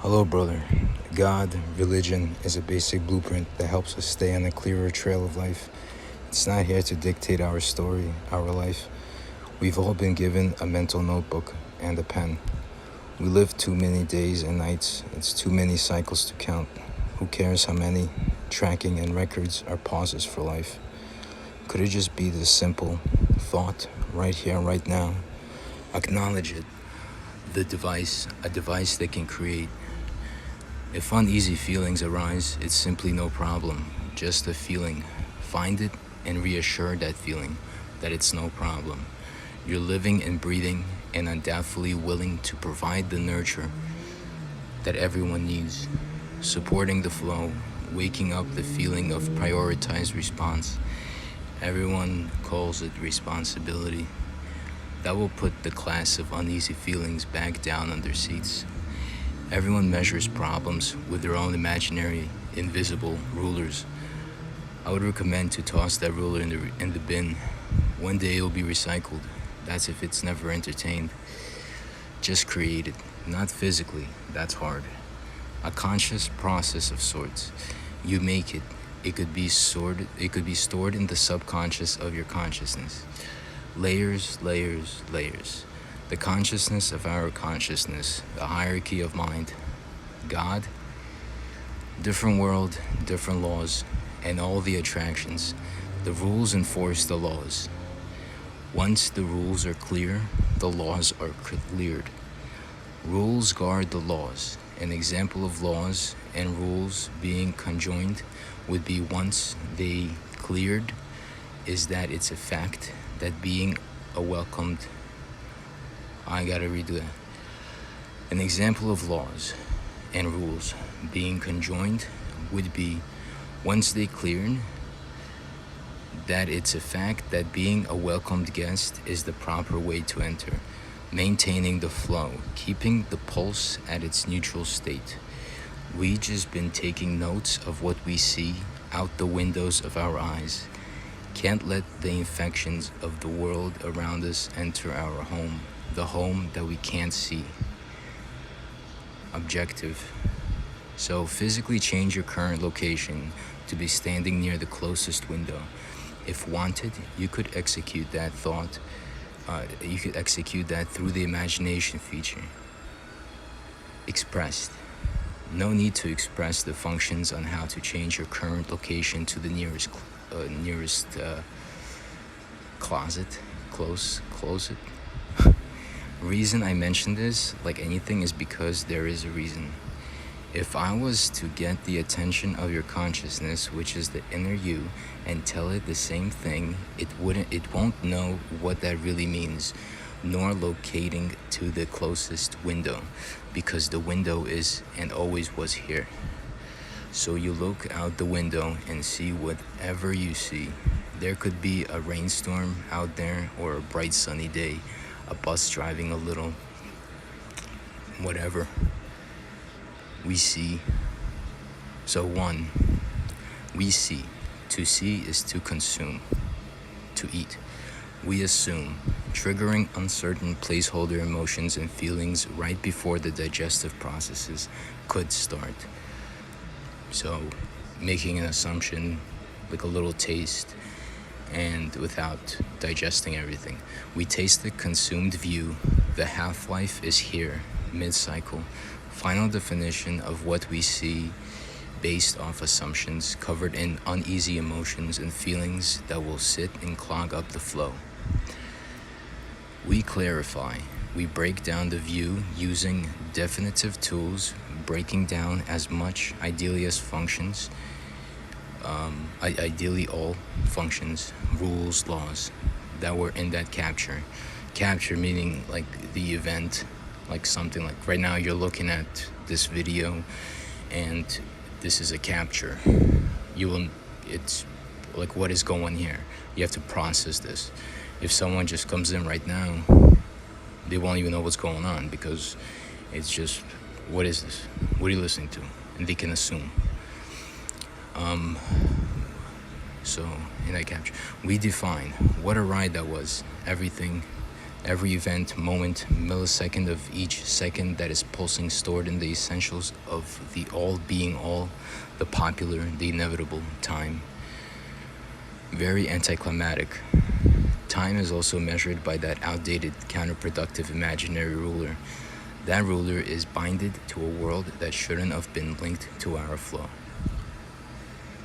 Hello, brother. God, religion is a basic blueprint that helps us stay on a clearer trail of life. It's not here to dictate our story, our life. We've all been given a mental notebook and a pen. We live too many days and nights. It's too many cycles to count. Who cares how many? Tracking and records are pauses for life. Could it just be this simple thought right here, right now? Acknowledge it. A device that can create. If uneasy feelings arise, it's simply no problem, just a feeling. Find it and reassure that feeling that it's no problem. You're living and breathing and undoubtedly willing to provide the nurture that everyone needs. Supporting the flow, waking up the feeling of prioritized response. Everyone calls it responsibility. That will put the class of uneasy feelings back down on their seats. Everyone measures problems with their own imaginary, invisible rulers. I would recommend to toss that ruler in the bin. One day it will be recycled. That's if it's never entertained. Just create it, not physically. That's hard. A conscious process of sorts. You make it. It could be stored in the subconscious of your consciousness. Layers, layers, layers. The consciousness of our consciousness, the hierarchy of mind, God, different world, different laws, and all the attractions. The rules enforce the laws. Once the rules are clear, the laws are cleared. Rules guard the laws. An example of laws and rules being conjoined would be once they cleared is that it's a fact that being a welcomed. I gotta redo that. An example of laws and rules being conjoined would be once they cleared that it's a fact that being a welcomed guest is the proper way to enter, maintaining the flow, keeping the pulse at its neutral state. We just been taking notes of what we see out the windows of our eyes. Can't let the infections of the world around us enter our home, the home that we can't see. Objective. So physically change your current location to be standing near the closest window. If wanted, you could execute that thought. You could execute that through the imagination feature. Expressed. No need to express the functions on how to change your current location to the nearest closet. Close it. Reason I mention this, like anything, is because there is a reason. If I was to get the attention of your consciousness, which is the inner you, and tell it the same thing, it won't know what that really means, nor locating to the closest window, because the window is and always was here. So you look out the window and see whatever you see. There could be a rainstorm out there or a bright sunny day, a bus driving a little, whatever. We see. So one, we see. To see is to consume, to eat. We assume, triggering uncertain placeholder emotions and feelings right before the digestive processes could start. So making an assumption, like a little taste, and without digesting everything. We taste the consumed view. The half-life is here, mid-cycle. Final definition of what we see based off assumptions covered in uneasy emotions and feelings that will sit and clog up the flow. We clarify. We break down the view using definitive tools, breaking down as much, ideally as functions, ideally all functions, rules, laws that were in that capture. Capture meaning like the event, like something like right now you're looking at this video and this is a capture. It's like what is going here. You have to process this. If someone just comes in right now, they won't even know what's going on because it's just, what is this? What are you listening to? And they can assume. So in that capture, we define what a ride that was. Everything Every event, moment, millisecond of each second that is pulsing, stored in the essentials of the all being all, the popular, the inevitable, time. Very anticlimactic. Time is also measured by that outdated, counterproductive imaginary ruler. That ruler is binded to a world that shouldn't have been linked to our flow.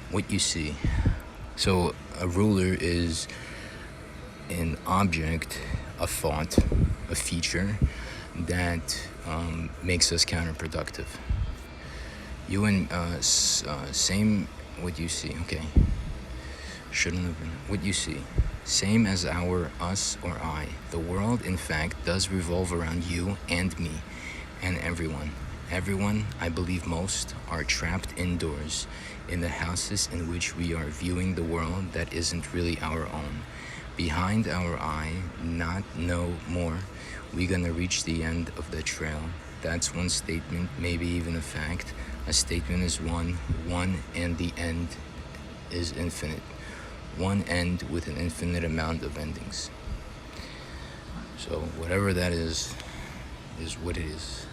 What you see. So a ruler is an object, a thought, a feature that makes us counterproductive. You and same what you see. Okay. Shouldn't have been. What you see. Same as our us or I. The world, in fact, does revolve around you and me and everyone. Everyone, I believe most, are trapped indoors in the houses in which we are viewing the world that isn't really our own. Behind our eye, not no more, we gonna reach the end of the trail. That's one statement, maybe even a fact. A statement is one, and the end is infinite. One end with an infinite amount of endings. So whatever that is what it is.